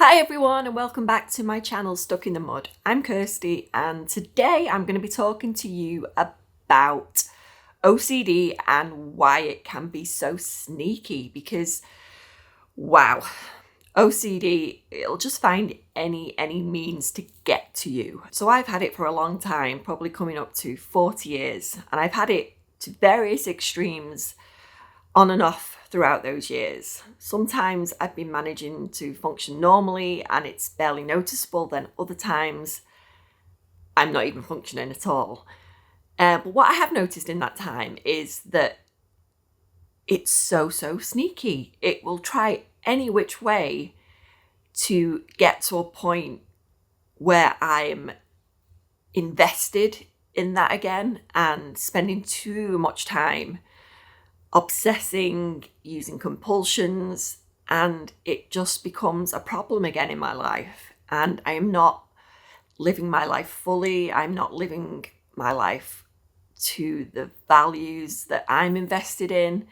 Hi everyone and welcome back to my channel Stuck in the Mud. I'm Kirsty and today I'm going to be talking to you about OCD and why it can be so sneaky because wow, OCD, it'll just find any means to get to you. So I've had it for a long time, probably coming up to 40 years, and I've had it to various extremes on and off throughout those years. Sometimes I've been managing to function normally and it's barely noticeable, then other times I'm not even functioning at all. But what I have noticed in that time is that it's so sneaky. It will try any which way to get to a point where I'm invested in that again and spending too much time obsessing, using compulsions, and it just becomes a problem again in my life. And I am not living my life fully. I'm not living my life to the values that I'm invested in.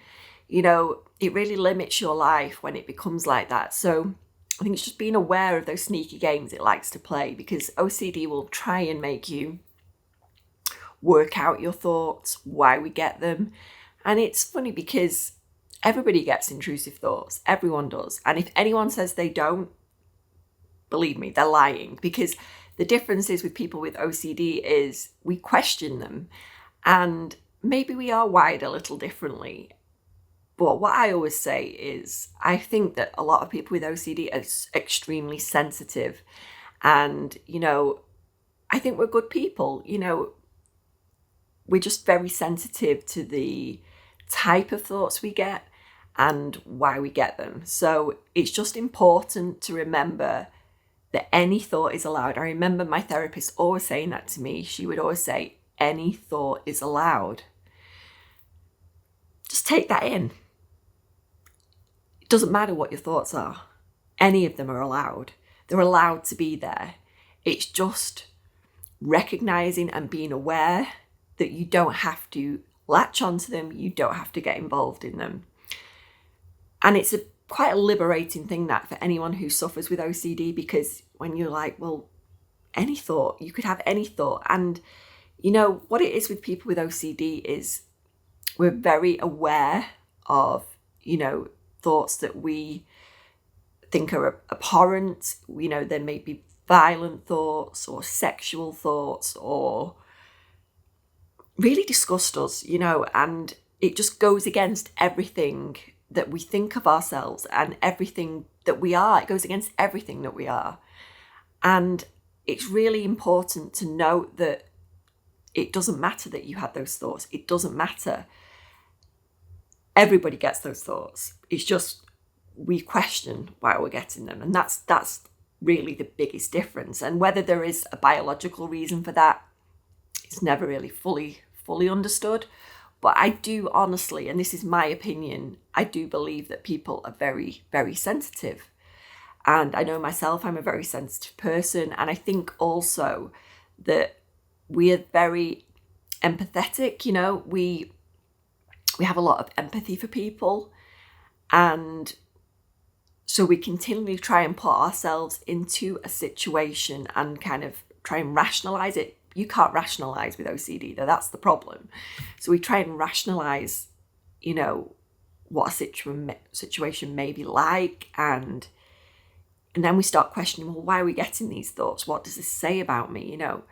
You know, it really limits your life when it becomes like that. So I think it's just being aware of those sneaky games it likes to play, because OCD will try and make you work out your thoughts, why we get them. And it's funny because everybody gets intrusive thoughts. Everyone does. And if anyone says they don't, believe me, they're lying. Because the difference is with people with OCD is we question them. And maybe we are wired a little differently. But what I always say is I think that a lot of people with OCD are extremely sensitive. And, I think we're good people. We're just very sensitive to the type of thoughts we get and why we get them. So it's just important to remember that any thought is allowed. I remember my therapist always saying that to me. She would always say, any thought is allowed. Just take that in. It doesn't matter what your thoughts are. Any of them are allowed. They're allowed to be there. It's just recognizing and being aware that you don't have to latch onto them, you don't have to get involved in them. And it's quite a liberating thing that for anyone who suffers with OCD, because when you're like, well, any thought, you could have any thought. And what it is with people with OCD is we're very aware of, thoughts that we think are abhorrent. There may be violent thoughts or sexual thoughts or really disgust us, and it just goes against everything that we think of ourselves and everything that we are. It goes against everything that we are. And it's really important to note that it doesn't matter that you had those thoughts. It doesn't matter. Everybody gets those thoughts. It's just we question why we're getting them. And that's really the biggest difference. And whether there is a biological reason for that, it's never really fully understood. But I do honestly, and this is my opinion, I do believe that people are very, very sensitive. And I know myself, I'm a very sensitive person. And I think also that we are very empathetic, we have a lot of empathy for people. And so we continually try and put ourselves into a situation and kind of try and rationalize it. You can't rationalize with OCD, though. That's the problem. So we try and rationalize, what a situation may be like. And then we start questioning, well, why are we getting these thoughts? What does this say about me, And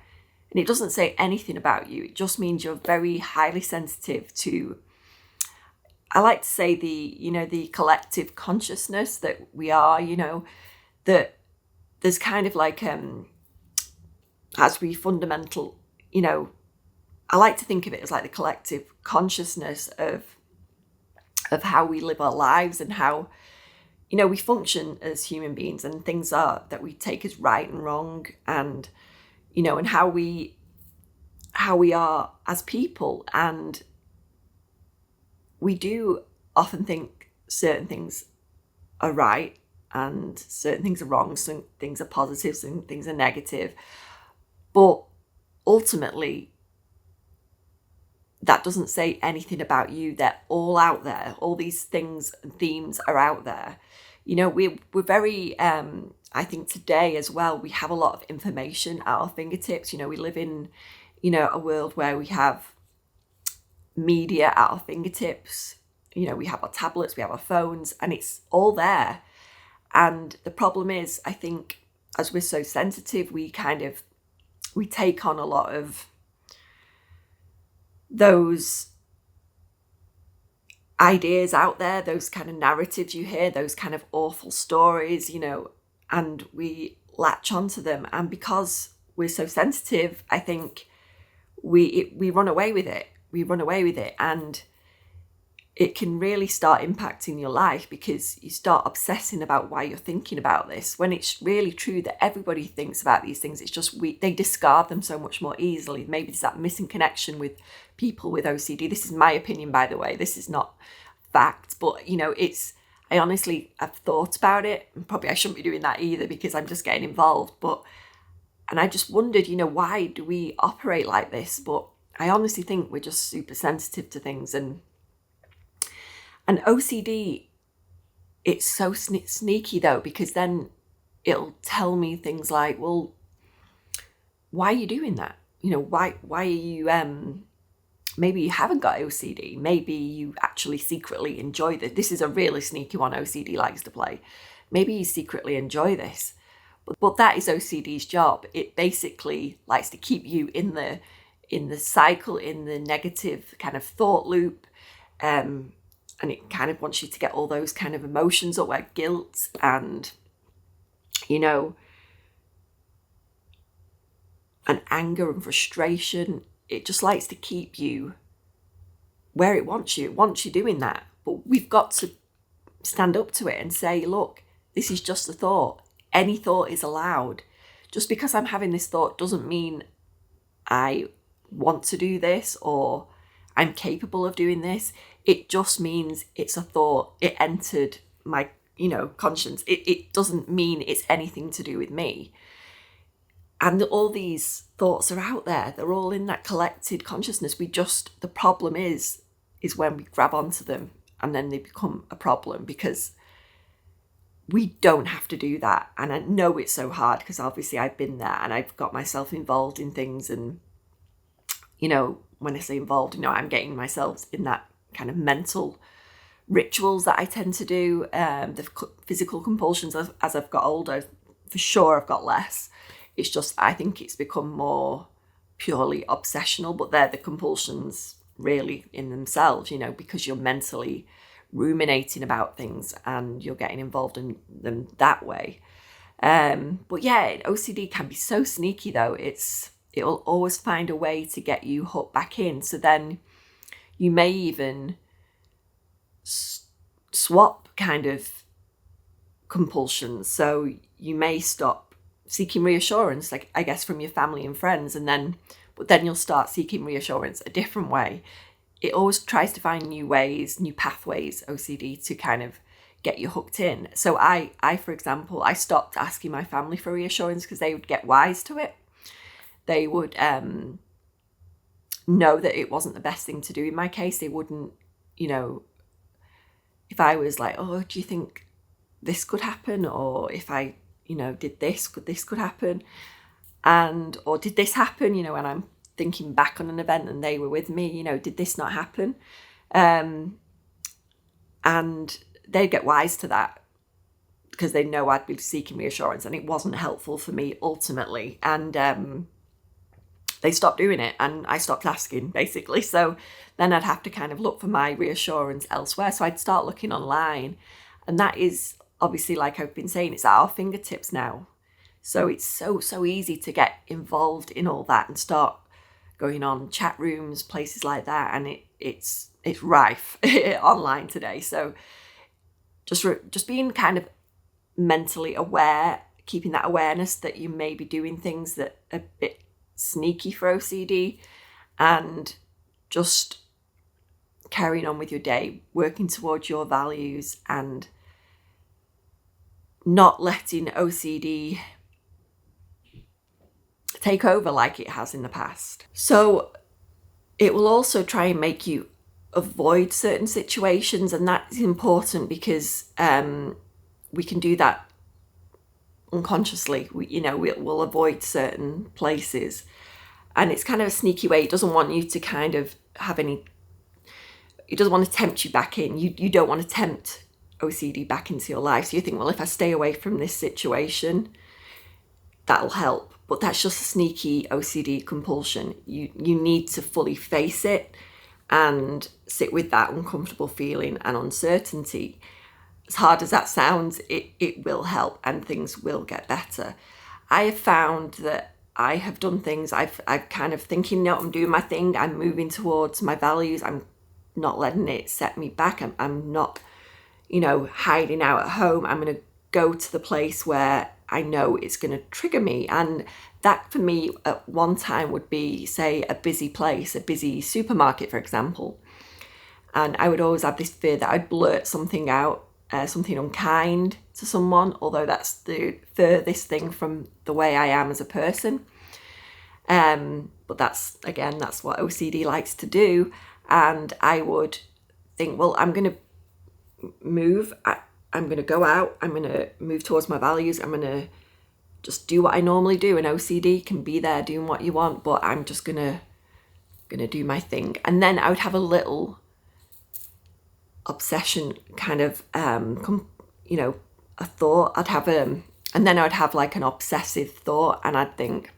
it doesn't say anything about you. It just means you're very highly sensitive to, I like to say the collective consciousness that we are, that there's kind of like, as we fundamental, I like to think of it as like the collective consciousness of how we live our lives and how, we function as human beings, and things are that we take as right and wrong, and, and how we are as people. And we do often think certain things are right and certain things are wrong, some things are positive, some things are negative. But ultimately, that doesn't say anything about you. They're all out there. All these things and themes are out there. we're very, I think today as well, we have a lot of information at our fingertips. We live in, a world where we have media at our fingertips. We have our tablets, we have our phones, and it's all there. And the problem is, I think, as we're so sensitive, we take on a lot of those ideas out there, those kind of narratives you hear, those kind of awful stories, and we latch onto them. And because we're so sensitive, I think we run away with it. And it can really start impacting your life, because you start obsessing about why you're thinking about this, when it's really true that everybody thinks about these things. It's just they discard them so much more easily. Maybe there's that missing connection with people with OCD. This is my opinion, by the way. This is not fact, but I honestly have thought about it, and probably I shouldn't be doing that either, because I'm just getting involved. And I just wondered, why do we operate like this? But I honestly think we're just super sensitive to things. And OCD, it's so sneaky though, because then it'll tell me things like, well, why are you doing that? Why are you, maybe you haven't got OCD. Maybe you actually secretly enjoy this. This is a really sneaky one OCD likes to play. Maybe you secretly enjoy this. But that is OCD's job. It basically likes to keep you in the cycle, in the negative kind of thought loop. And it kind of wants you to get all those kind of emotions up, like guilt and, and anger and frustration. It just likes to keep you where it wants you. It wants you doing that. But we've got to stand up to it and say, look, this is just a thought. Any thought is allowed. Just because I'm having this thought doesn't mean I want to do this or I'm capable of doing this. It just means it's a thought. It entered my, conscience. It doesn't mean it's anything to do with me. And all these thoughts are out there. They're all in that collected consciousness. The problem is when we grab onto them and then they become a problem, because we don't have to do that. And I know it's so hard, because obviously I've been there and I've got myself involved in things. And, when I say involved, I'm getting myself in that kind of mental rituals that I tend to do. The physical compulsions, as I've got older, for sure I've got less. It's just, I think it's become more purely obsessional, but they're the compulsions really in themselves, because you're mentally ruminating about things and you're getting involved in them that way. But yeah, OCD can be so sneaky though. It'll always find a way to get you hooked back in. So then you may even swap kind of compulsions. So you may stop seeking reassurance, like I guess from your family and friends, but then you'll start seeking reassurance a different way. It always tries to find new ways, new pathways, OCD, to kind of get you hooked in. So I for example, I stopped asking my family for reassurance because they would get wise to it. They would know that it wasn't the best thing to do in my case. They wouldn't, if I was like, oh, do you think this could happen? Or if I, did this, could happen? Or did this happen, when I'm thinking back on an event and they were with me, did this not happen? And they'd get wise to that because they know I'd be seeking reassurance, and it wasn't helpful for me ultimately. And they stopped doing it and I stopped asking, basically. So then I'd have to kind of look for my reassurance elsewhere. So I'd start looking online, and that is obviously, like I've been saying, it's at our fingertips now. So it's so easy to get involved in all that and start going on chat rooms, places like that, and it's rife online today. So just being kind of mentally aware, keeping that awareness that you may be doing things that are a bit sneaky for OCD, and just carrying on with your day, working towards your values, and not letting OCD take over like it has in the past. So it will also try and make you avoid certain situations, and that's important because we can do that unconsciously. We'll avoid certain places, and it's kind of a sneaky way. It doesn't want you to kind of have any, it doesn't want to tempt you back in. You don't want to tempt OCD back into your life. So you think, well, if I stay away from this situation, that'll help. But that's just a sneaky OCD compulsion. You need to fully face it and sit with that uncomfortable feeling and uncertainty. As hard as that sounds, it will help and things will get better. I have found that I have done things, I've kind of thinking, no, I'm doing my thing, I'm moving towards my values, I'm not letting it set me back, I'm not, hiding out at home, I'm going to go to the place where I know it's going to trigger me. And that for me at one time would be, say, a busy place, a busy supermarket, for example. And I would always have this fear that I'd blurt something out, something unkind to someone, although that's the furthest thing from the way I am as a person. But that's what OCD likes to do. And I would think, well, I'm going to move, I'm going to go out, I'm going to move towards my values, I'm going to just do what I normally do. And OCD can be there doing what you want, but I'm just going to do my thing. And then I would have a little obsession kind of, a thought. I'd have and then I would have like an obsessive thought, and I'd think,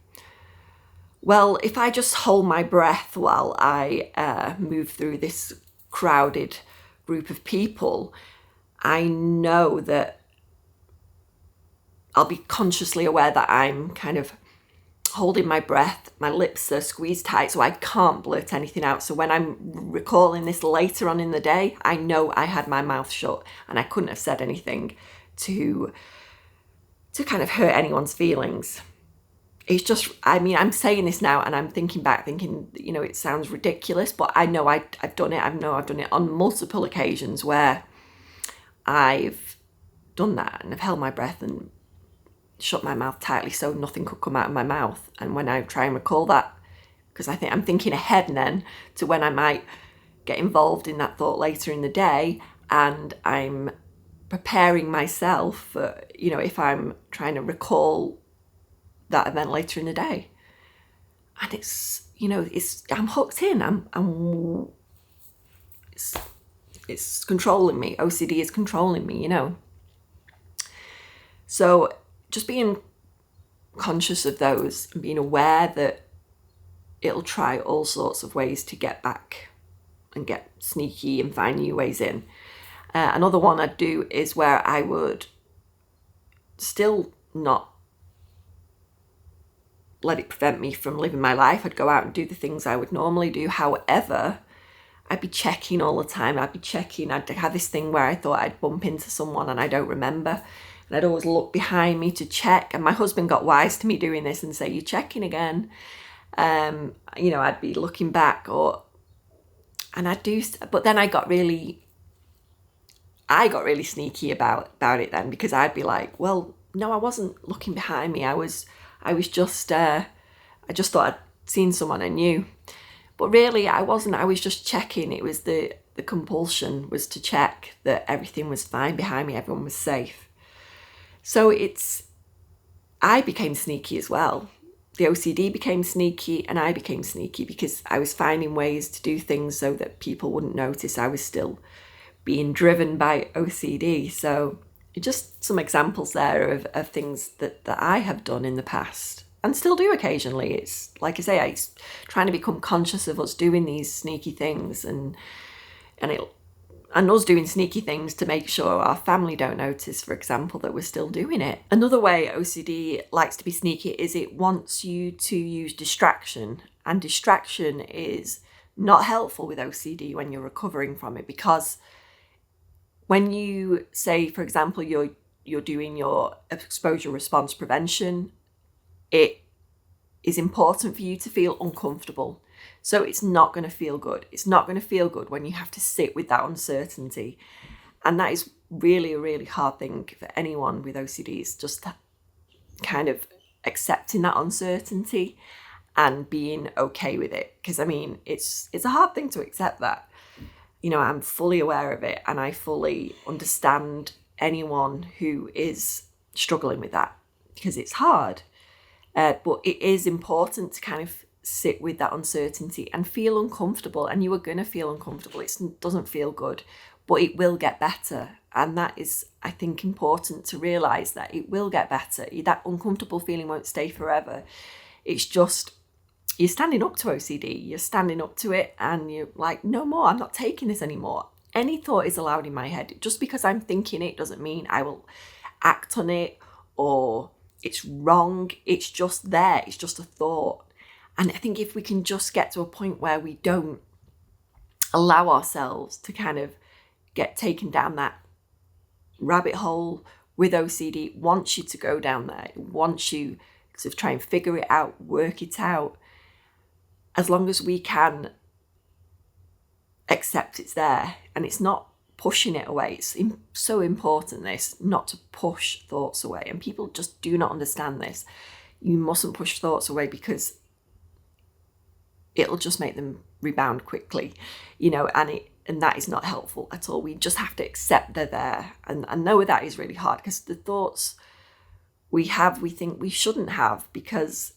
well, if I just hold my breath while I move through this crowded group of people, I know that I'll be consciously aware that I'm kind of holding my breath, my lips are squeezed tight, so I can't blurt anything out. So when I'm recalling this later on in the day, I know I had my mouth shut and I couldn't have said anything to kind of hurt anyone's feelings. It's just, I'm saying this now and I'm thinking back, it sounds ridiculous, but I know I've done it. I've done it on multiple occasions where I've done that and I've held my breath and shut my mouth tightly so nothing could come out of my mouth. And when I try and recall that, because I think I'm thinking ahead then to when I might get involved in that thought later in the day, and I'm preparing myself for, if I'm trying to recall that event later in the day. And it's, I'm hooked in. It's controlling me. OCD is controlling me, So just being conscious of those and being aware that it'll try all sorts of ways to get back and get sneaky and find new ways in. Another one I'd do is where I would still not let it prevent me from living my life. I'd go out and do the things I would normally do. However, I'd be checking all the time. I'd have this thing where I thought I'd bump into someone and I don't remember. And I'd always look behind me to check. And my husband got wise to me doing this and say, "You're checking again." I'd be looking back and I'd do, but then I got really sneaky about it then, because I'd be like, well, no, I wasn't looking behind me. I was just, I just thought I'd seen someone I knew. But really, I wasn't. I was just checking. It was the compulsion was to check that everything was fine behind me, everyone was safe. So I became sneaky as well. The OCD became sneaky and I became sneaky because I was finding ways to do things so that people wouldn't notice I was still being driven by OCD. So just some examples there of things that I have done in the past and still do occasionally. It's like I say, it's trying to become conscious of us doing these sneaky things and us doing sneaky things to make sure our family don't notice, for example, that we're still doing it. Another way OCD likes to be sneaky is it wants you to use distraction. And distraction is not helpful with OCD when you're recovering from it, because when you say, for example, you're doing your exposure response prevention, it is important for you to feel uncomfortable. So it's not going to feel good. It's not going to feel good when you have to sit with that uncertainty. And that is really a really hard thing for anyone with OCD, is just kind of accepting that uncertainty and being okay with it. Because it's a hard thing to accept that. I'm fully aware of it and I fully understand anyone who is struggling with that, because it's hard. But it is important to kind of sit with that uncertainty and feel uncomfortable. And you are going to feel uncomfortable. It doesn't feel good, but it will get better. And that is, I think, important to realise that it will get better. That uncomfortable feeling won't stay forever. It's just, you're standing up to OCD. You're standing up to it and you're like, no more, I'm not taking this anymore. Any thought is allowed in my head. Just because I'm thinking it doesn't mean I will act on it or it's wrong. It's just there. It's just a thought. And I think if we can just get to a point where we don't allow ourselves to kind of get taken down that rabbit hole with OCD, it wants you to go down there. It wants you to try and figure it out, work it out. As long as we can accept it's there and it's not pushing it away. It's so important, this, not to push thoughts away. And people just do not understand this. You mustn't push thoughts away because it'll just make them rebound quickly, and that is not helpful at all. We just have to accept they're there. And I know that is really hard because the thoughts we think we shouldn't have, because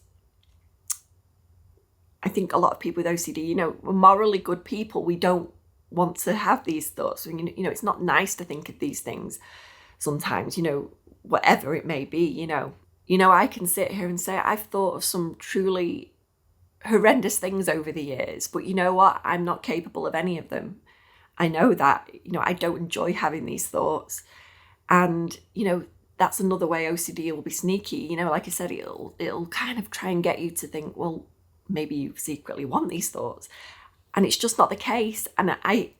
I think a lot of people with OCD, we're morally good people. We don't want to have these thoughts. It's not nice to think of these things sometimes, whatever it may be, I can sit here and say I've thought of some truly horrendous things over the years, but you know what? I'm not capable of any of them. I know that, I don't enjoy having these thoughts. And, that's another way OCD will be sneaky. Like I said, it'll kind of try and get you to think, well, maybe you secretly want these thoughts. And it's just not the case. And I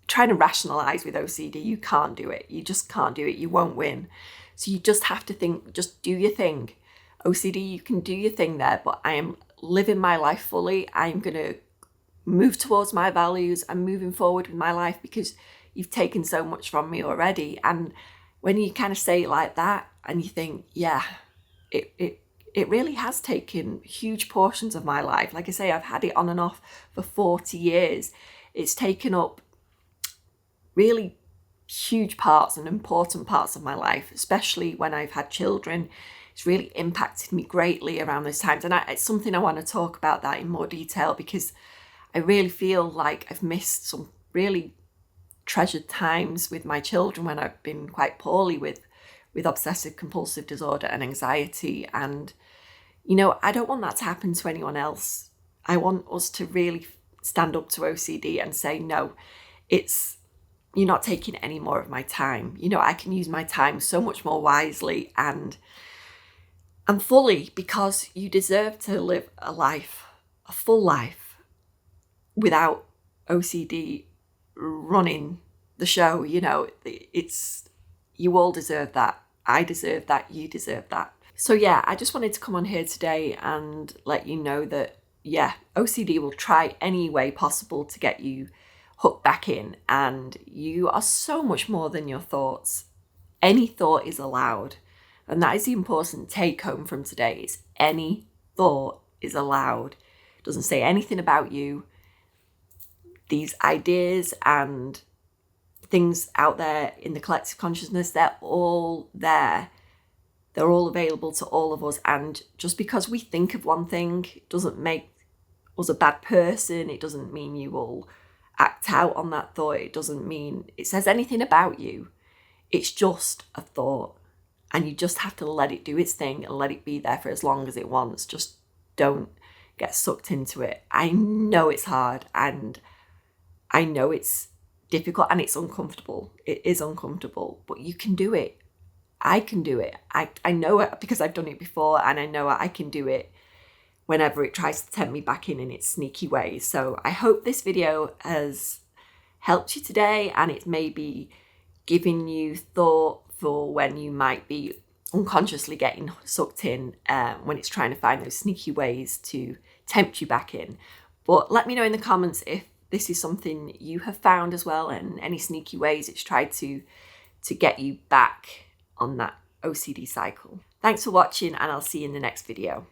trying to rationalize with OCD, you can't do it. You just can't do it. You won't win. So you just have to think, just do your thing. OCD, you can do your thing there, but I am living my life fully. I'm going to move towards my values. I'm moving forward with my life because you've taken so much from me already. And when you kind of say it like that and you think, yeah, it really has taken huge portions of my life. Like I say, I've had it on and off for 40 years. It's taken up really huge parts and important parts of my life, especially when I've had children. It's really impacted me greatly around those times. And it's something I want to talk about that in more detail, because I really feel like I've missed some really treasured times with my children when I've been quite poorly with obsessive compulsive disorder and anxiety. And, I don't want that to happen to anyone else. I want us to really stand up to OCD and say, no, you're not taking any more of my time. I can use my time so much more wisely and fully, because you deserve to live a full life without OCD running the show. You all deserve that. I deserve that. You deserve that. So yeah, I just wanted to come on here today and let you know that, yeah, OCD will try any way possible to get you hooked back in, and you are so much more than your thoughts. Any thought is allowed. And that is the important take home from today, is any thought is allowed. It doesn't say anything about you. These ideas and things out there in the collective consciousness, they're all there. They're all available to all of us. And just because we think of one thing doesn't make us a bad person. It doesn't mean you will act out on that thought. It doesn't mean it says anything about you. It's just a thought. And you just have to let it do its thing and let it be there for as long as it wants. Just don't get sucked into it. I know it's hard and I know it's difficult and it's uncomfortable. It is uncomfortable, but you can do it. I can do it. I know it because I've done it before, and I know I can do it whenever it tries to tempt me back in its sneaky ways. So I hope this video has helped you today, and it's maybe giving you thought for when you might be unconsciously getting sucked in when it's trying to find those sneaky ways to tempt you back in. But let me know in the comments if this is something you have found as well, and any sneaky ways it's tried to get you back on that OCD cycle. Thanks for watching, and I'll see you in the next video.